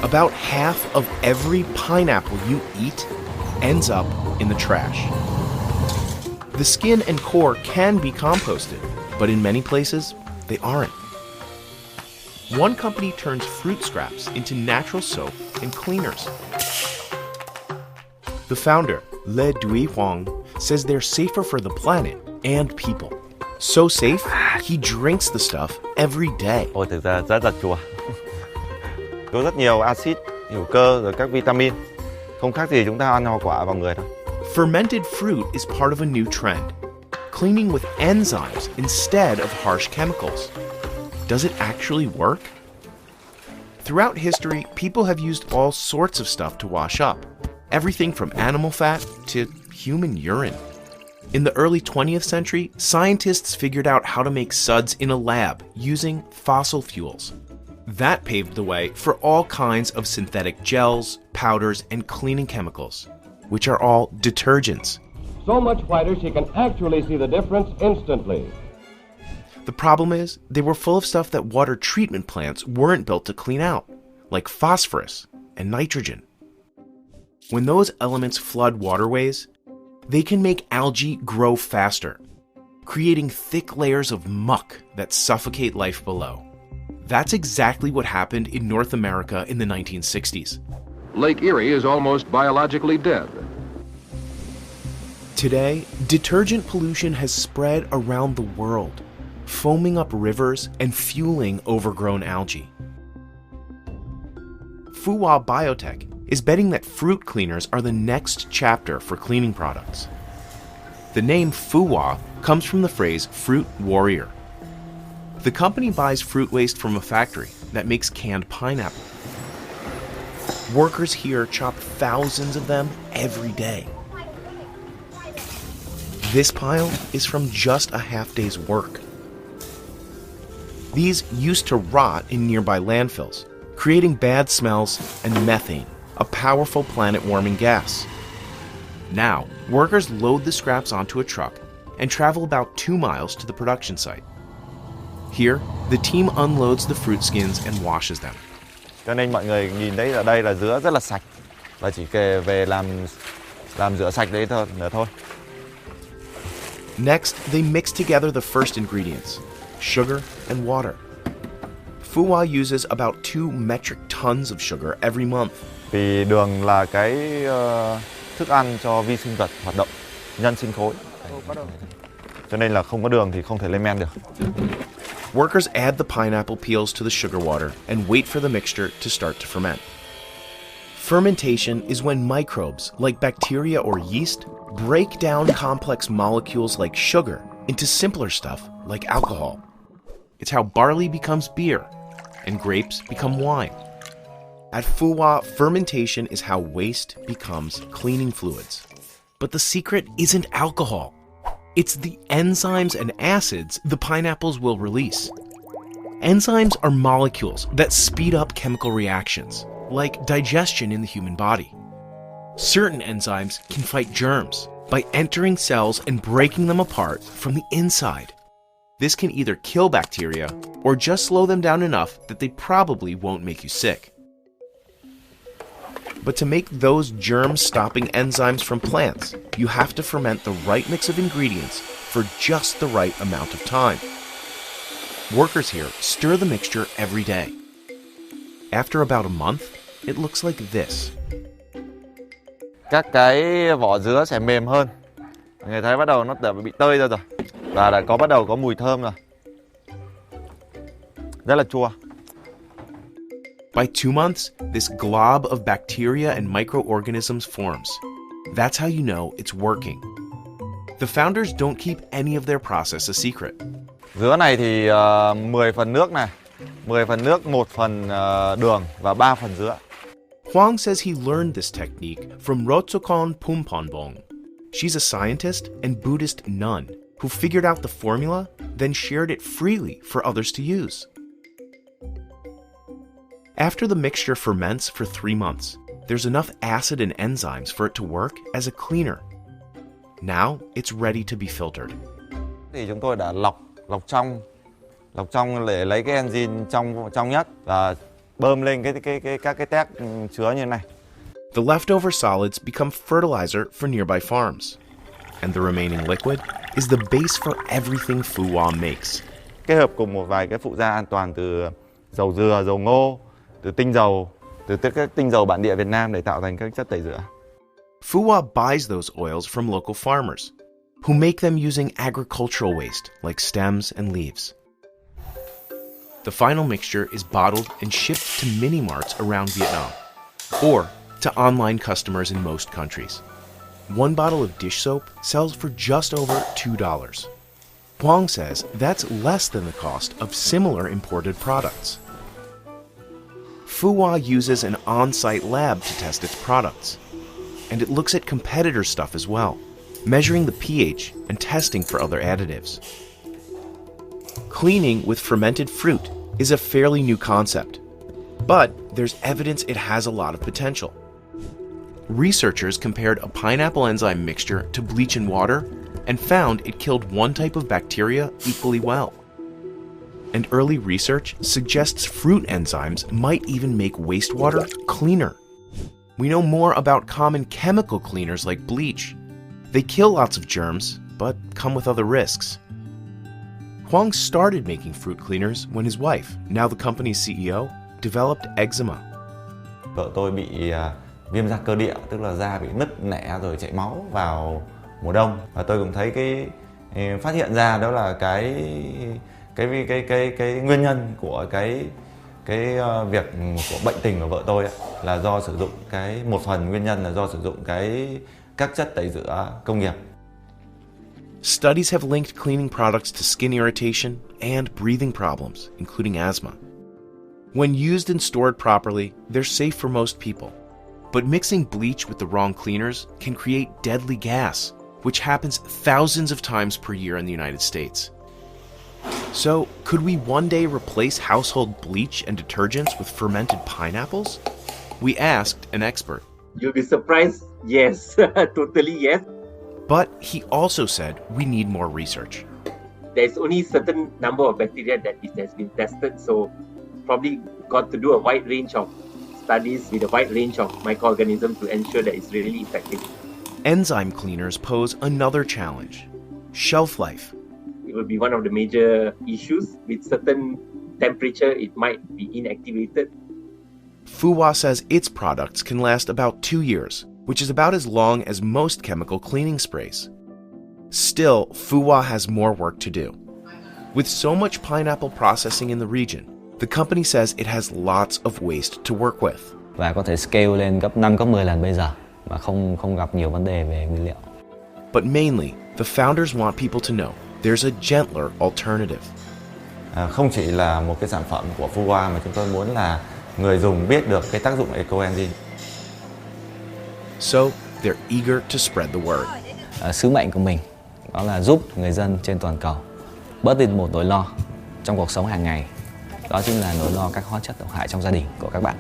About half of every pineapple you eat ends up in the trash. The skin and core can be composted, but in many places, they aren't. One company turns fruit scraps into natural soap and cleaners. The founder, THvom, says they're safer for the planet and people. So safe, he drinks the stuff every day. Ôi, thực ra rất là chua. Có rất nhiều axit, hữu cơ rồi các vitamin. Không khác gì chúng ta ăn hoa quả vào người thôi. Fermented fruit is part of a new trend, cleaning with enzymes instead of harsh chemicals. Does it actually work? Throughout history, people have used all sorts of stuff to wash up, everything from animal fat to human urine. In the early 20th century, scientists figured out how to make suds in a lab using fossil fuels. That paved the way for all kinds of synthetic gels, powders, and cleaning chemicals, which are all detergents. So much whiter she can actually see the difference instantly. The problem is, they were full of stuff that water treatment plants weren't built to clean out, like phosphorus and nitrogen. When those elements flood waterways, they can make algae grow faster, creating thick layers of muck that suffocate life below. That's exactly what happened in North America in the 1960s. Lake Erie is almost biologically dead. Today, detergent pollution has spread around the world, foaming up rivers and fueling overgrown algae. Fuwa Biotech is betting that fruit cleaners are the next chapter for cleaning products. The name Fuwa comes from the phrase fruit warrior. The company buys fruit waste from a factory that makes canned pineapple. Workers here chop thousands of them every day. This pile is from just a half day's work. These used to rot in nearby landfills, creating bad smells and methane, a powerful planet-warming gas. Now, workers load the scraps onto a truck and travel about 2 miles to the production site. Here, the team unloads the fruit skins and washes them. Cho nên mọi người nhìn thấy ở đây là dứa rất là sạch và chỉ kể về làm rửa sạch đấy thôi. Next, they mix together the first ingredients, sugar and water. Fuwa uses about 2 metric tons of sugar every month. Vì đường là cái thức ăn cho vi sinh vật hoạt động, nhân sinh khối. Cho nên là không có đường thì không thể lên men được. Workers add the pineapple peels to the sugar water and wait for the mixture to start to ferment. Fermentation is when microbes, like bacteria or yeast, break down complex molecules like sugar into simpler stuff like alcohol. It's how barley becomes beer and grapes become wine. At Fuwa, fermentation is how waste becomes cleaning fluids. But the secret isn't alcohol. It's the enzymes and acids the pineapples will release. Enzymes are molecules that speed up chemical reactions, like digestion in the human body. Certain enzymes can fight germs by entering cells and breaking them apart from the inside. This can either kill bacteria or just slow them down enough that they probably won't make you sick. But to make those germ-stopping enzymes from plants, you have to ferment the right mix of ingredients for just the right amount of time. Workers here stir the mixture every day. After about a month, it looks like this. Các cái vỏ dứa sẽ mềm hơn. Người thấy bắt đầu nó đã bị tơi ra rồi. Và đã bắt đầu có mùi thơm rồi. Rất là chua. By 2 months, this glob of bacteria and microorganisms forms. That's how you know it's working. The founders don't keep any of their process a secret. Dứa này thì 10 phần nước này, 10 phần nước, 1 phần đường và 3 phần dứa. Huang says he learned this technique from Rotsokon Pumponbong. She's a scientist and Buddhist nun who figured out the formula, then shared it freely for others to use. After the mixture ferments for 3 months, there's enough acid and enzymes for it to work as a cleaner. Now it's ready to be filtered. Thì chúng tôi đã lọc trong để lấy cái enzyme trong nhất và bơm lên các cái tét chứa như thế này. The leftover solids become fertilizer for nearby farms. And the remaining liquid is the base for everything Fuwa makes. Kết hợp cùng một vài cái phụ gia an toàn từ dầu dừa, dầu ngô, từ tinh dầu, từ các tinh dầu bản địa Việt Nam để tạo thành các chất tẩy rửa. Fuwa buys those oils from local farmers, who make them using agricultural waste like stems and leaves. The final mixture is bottled and shipped to mini-marts around Vietnam, or to online customers in most countries. One bottle of dish soap sells for just over $2. Huang says that's less than the cost of similar imported products. Fuwa uses an on-site lab to test its products, and it looks at competitor stuff as well, measuring the pH and testing for other additives. Cleaning with fermented fruit is a fairly new concept, but there's evidence it has a lot of potential. Researchers compared a pineapple enzyme mixture to bleach and water and found it killed one type of bacteria equally well. And early research suggests fruit enzymes might even make wastewater cleaner. We know more about common chemical cleaners like bleach. They kill lots of germs, but come with other risks. Huang started making fruit cleaners when his wife, now the company's CEO, developed eczema. Vợ tôi bị viêm da cơ địa, tức là da bị nứt nẻ rồi chảy máu vào mùa đông. Và tôi cũng thấy phát hiện ra đó là cái nguyên nhân của cái việc của bệnh tình của vợ tôi ấy, là do sử dụng một phần nguyên nhân là do sử dụng các chất tẩy rửa công nghiệp. Studies have linked cleaning products to skin irritation and breathing problems, including asthma. When used and stored properly, they're safe for most people. But mixing bleach with the wrong cleaners can create deadly gas, which happens thousands of times per year in the United States. So, could we one day replace household bleach and detergents with fermented pineapples? We asked an expert. You'll be surprised. Yes, totally yes. But he also said we need more research. There's only certain number of bacteria that has been tested, so probably got to do a wide range of studies with a wide range of microorganisms to ensure that it's really effective. Enzyme cleaners pose another challenge: shelf life. It will be one of the major issues. With certain temperature, it might be inactivated. Fuwa says its products can last about 2 years, which is about as long as most chemical cleaning sprays. Still, Fuwa has more work to do. With so much pineapple processing in the region, the company says it has lots of waste to work with. Và có thể scale lên gấp 5, gấp 10 lần bây giờ mà không gặp nhiều vấn đề về nguyên liệu. But mainly, the founders want people to know there's a gentler alternative. Không chỉ là một cái sản phẩm của Fuwa mà chúng tôi muốn là người dùng biết được cái tác dụng ecoenzyme. So, they're eager to spread the word. Sứ mệnh của mình đó là giúp người dân trên toàn cầu bớt đi một nỗi lo trong cuộc sống hàng ngày. Đó chính là nỗi lo các hóa chất độc hại trong gia đình của các bạn.